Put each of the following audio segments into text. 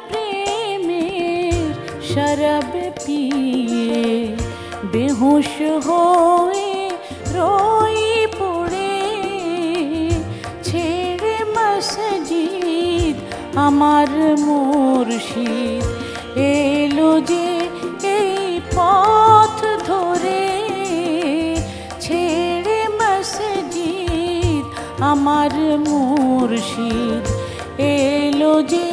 প্রেমের শরাব পিয়ে বেহুশ হয়ে রই পড়ে, ছেড়ে মসজিদ আমার মুর্শিদ এলো যে এই পথ ধরে, ছেড়ে মসজিদ আমার মুর্শিদ এলো যে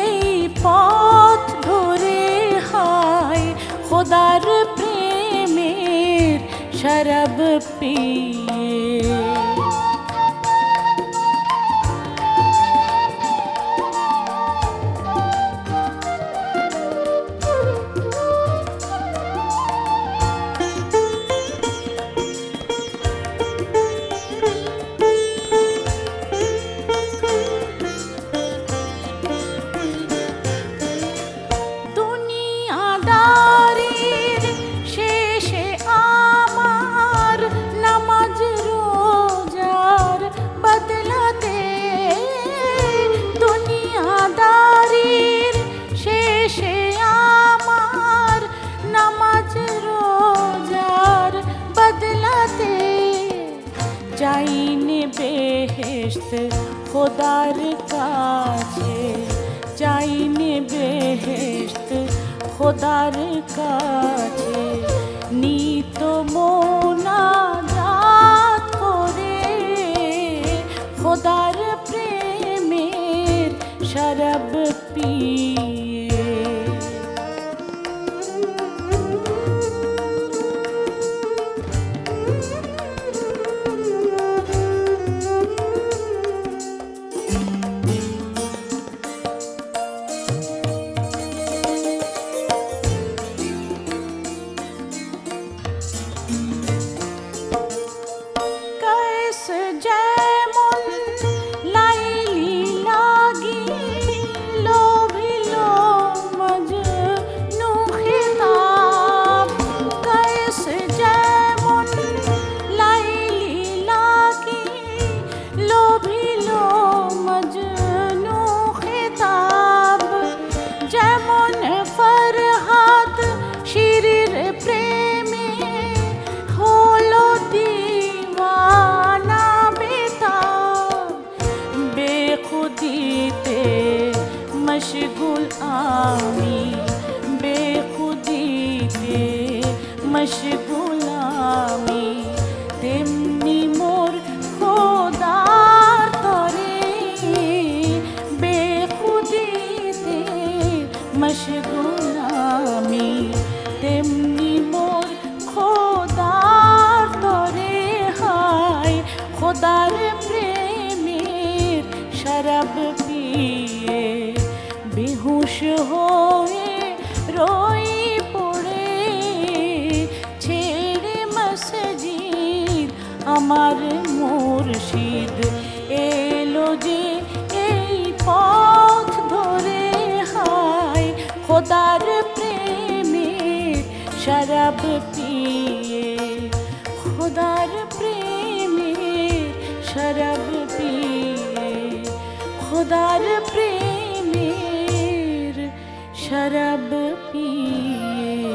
এই পথ ধরে। হায় খোদার প্রেমের শরাব পিয়ে। চাইনে বেহেশত খোদার কাছে, চাইনে বেহেশত খোদার কাছে, নিত মোনাজাত করে খোদার প্রেমের শরাব পিয়ে। मशगुल आमी बेखुदीते मशगुल आमी, तेमनी मोर খোদার তরে বেখুদীতে মশগুল আমি, তেমনি মোর খোদার তরে। হায় খোদার প্রেমের শরাব পিয়ে বেহুশ হয়ে রই পড়ে, ছেড়ে মসজিদ আমার মুর্শিদ এলো যে এই পথ ধরে। হায় খোদার প্রেমের শরাব পিয়ে, খোদার প্রেমের শরাব পিয়ে, খোদার প্রেমের শরাব পিয়ে।